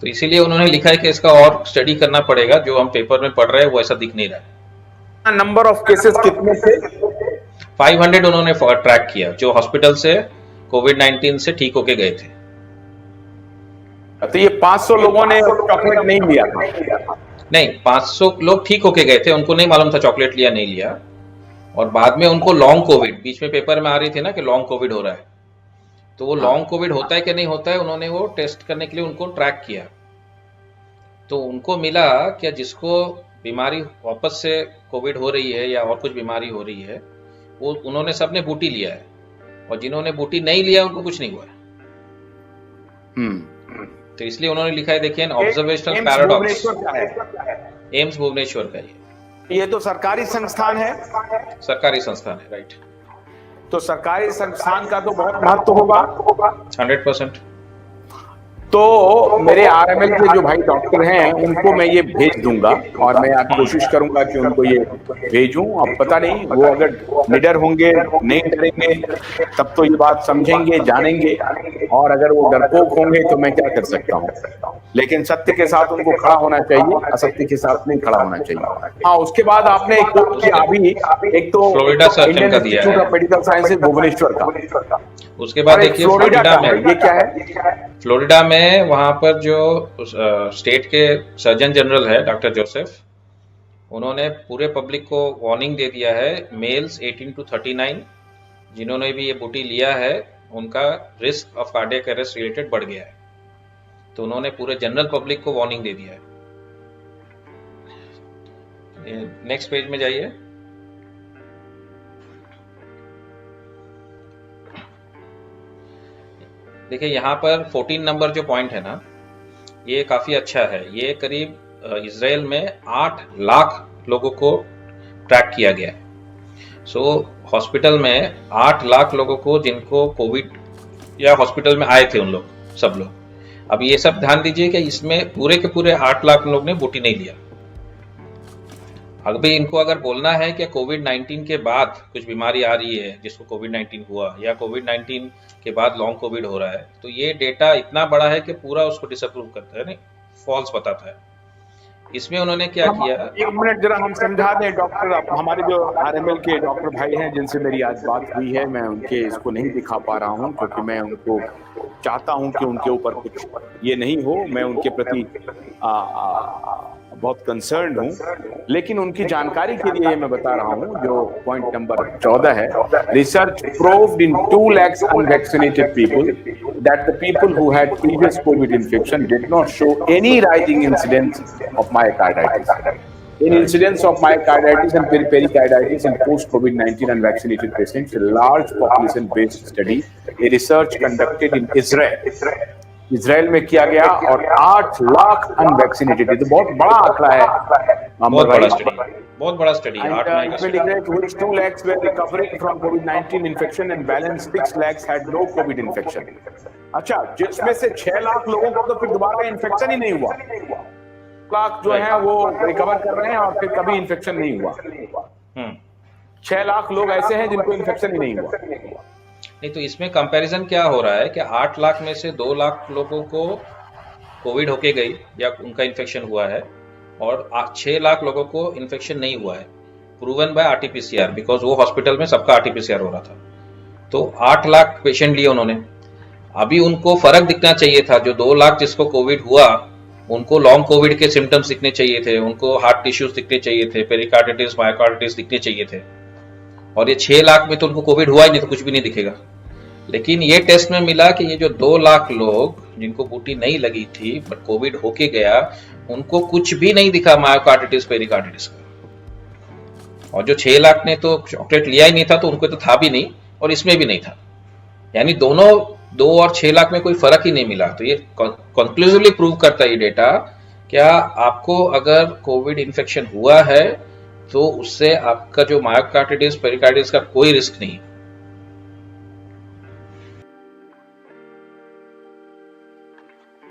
तो इसीलिए उन्होंने लिखा है कि इसका और स्टडी करना पड़ेगा, जो हम पेपर में पढ़ रहे हैं वो ऐसा दिख नहीं रहा है। नंबर ऑफ केसेस कितने थे? 500 उन्होंने ट्रैक किया जो हॉस्पिटल से कोविड-19 से ठीक होके गए थे। तो ये 500 लोगों ने चॉकलेट नहीं लिया था? नहीं, 500 लोग ठीक होके गए थे, उनको नहीं मालूम था चॉकलेट लिया नहीं लिया, और बाद में उनको लॉन्ग कोविड, बीच में पेपर में आ रही थी ना कि लॉन्ग कोविड हो रहा है, तो वो लॉन्ग कोविड होता है कि नहीं होता है, उन्होंने वो टेस्ट करने के लिए उनको ट्रैक किया। तो उनको मिला कि जिसको बीमारी वापस से कोविड हो रही है या और कुछ बीमारी हो रही है, वो उन्होंने सबने बूटी लिया है, और जिन्होंने बूटी नहीं लिया उनको कुछ नहीं हुआ है। तो इसलिए उन्होंने लिखा है, देखिए, ऑब्जर्वेशनल पैराडॉक्स। एम्स भुवनेश्वर का ये तो सरकारी संस्थान है। सरकारी संस्थान है, राइट। तो सरकारी संस्थान का तो बहुत महत्व होगा। 100%। तो मेरे आरएमएल के जो भाई डॉक्टर हैं उनको मैं ये भेज दूंगा, और मैं आज कोशिश करूंगा कि उनको ये भेजूं। अब पता नहीं वो अगर निडर होंगे, नहीं डरेंगे, तब तो ये बात समझेंगे, जानेंगे, और अगर वो डरपोक होंगे तो मैं क्या कर सकता हूं। लेकिन सत्य के साथ उनको खड़ा होना चाहिए, असत्य के साथ नहीं खड़ा होना चाहिए। हाँ, उसके बाद आपने एक कोट किया अभी, एक तो Florida Indian Institute of Medical Sciences Bhubaneswar का। उसके बाद देखिए फ्लोरिडा में, ये क्या है? फ्लोरिडा में वहां पर जो स्टेट के सर्जन जनरल है डॉक्टर जोसेफ, उन्होंने पूरे पब्लिक को वार्निंग दे दिया है, मेल्स 18 to 39 जिन्होंने भी ये बूटी लिया है उनका risk of cardiac arrest related बढ़ गया है। तो उन्होंने पूरे जनरल पब्लिक को वार्निंग दे दिया है। नेक्स्ट पेज में जाइए। देखिए यहाँ पर 14 नंबर जो पॉइंट है ना, ये काफी अच्छा है। ये करीब इजराइल में 8 लाख लोगों को ट्रैक किया गया है। सो हॉस्पिटल में 8 लाख लोगों को जिनको कोविड या हॉस्पिटल में आए थे उन लोग, सब लोग। अब ये सब ध्यान दीजिए कि इसमें पूरे के पूरे 8 लाख लोग ने बूटी नहीं लिया। अभी इनको अगर बोलना है कि कोविड-19 के बाद कुछ बीमारी आ रही है जिसको कोविड-19 हुआ, या कोविड-19 के बाद लॉन्ग कोविड हो रहा है, तो ये डेटा इतना बड़ा है कि पूरा उसको डिसअप्रूव करता है, नहीं, फॉल्स बताता है। इसमें उन्होंने क्या किया, एक मिनट जरा हम समझा दें डॉक्टर। हमारे जो आरएमएल के डॉक्टर भाई हैं जिनसे मेरी आज बात हुई है, मैं उनके इसको नहीं दिखा पा रहा हूं क्योंकि मैं उनको चाहता हूं कि उनके ऊपर कुछ ये नहीं हो। मैं उनके प्रति बहुत कंसर्न हूं, लेकिन उनकी जानकारी के लिए मैं बता रहा हूं जो पॉइंट नंबर 14 है। Research proved in 2 lakhs unvaccinated people that the people who had previous COVID infection did not show any rising incidence of myocarditis. In incidence of myocarditis and pericarditis in post-COVID-19 unvaccinated patients, a large population-based study, a research conducted in Israel में किया गया, और 8 lakh unvaccinated. तो बहुत बड़ा आंकड़ा है, बहुत बड़ा study. 8 lakh, 2 lakhs were recovering from COVID-19 infection and balance 6 lakhs had no COVID infection। अच्छा, जिसमें से 6 लाख लोगों को तो फिर दोबारा इन्फेक्शन ही नहीं हुआ। लाख जो है वो रिकवर कर रहे हैं और फिर कभी इन्फेक्शन नहीं हुआ। 6 लाख लोग ऐसे हैं जिनको इन्फेक्शन ही नहीं हुआ। नहीं, तो इसमें कंपैरिजन क्या हो रहा है कि 8 लाख में से 2 लाख लोगों को कोविड होके गई या उनका इन्फेक्शन हुआ है, और 6 लाख लोगों को इन्फेक्शन नहीं हुआ है, प्रूवन बाय आरटीपीसीआर, बिकॉज वो हॉस्पिटल में सबका आरटीपीसीआर हो रहा था। तो 8 लाख पेशेंट लिए उन्होंने। अभी उनको फर्क दिखना चाहिए था। जो 2 लाख जिसको कोविड हुआ उनको लॉन्ग कोविड के सिम्टम्स दिखने चाहिए थे, उनको हार्ट टिश्यूज दिखने चाहिए थे, पेरिकार्डिटिस, मायोकार्डिटिस दिखने चाहिए थे, और ये 6 लाख में तो उनको कोविड हुआ ही नहीं, तो कुछ भी नहीं दिखेगा। लेकिन ये टेस्ट में मिला कि ये जो 2 लाख लोग जिनको बूटी नहीं लगी थी बट कोविड होके गया, उनको कुछ भी नहीं दिखा मायोकार्डिटिस, पेरिकार्डिटिस का। और जो 6 लाख ने तो चॉकलेट लिया ही नहीं था, तो उनको तो था भी नहीं, और इसमें भी नहीं था। यानी दोनों 2 और 6 लाख में कोई फर्क ही नहीं मिला। तो ये कंक्लूसिवली प्रूव करता है ये डेटा, क्या आपको अगर कोविड इन्फेक्शन हुआ है तो उससे आपका जो मायोकार्डिटिस, पेरिकार्डिटिस का कोई रिस्क नहीं।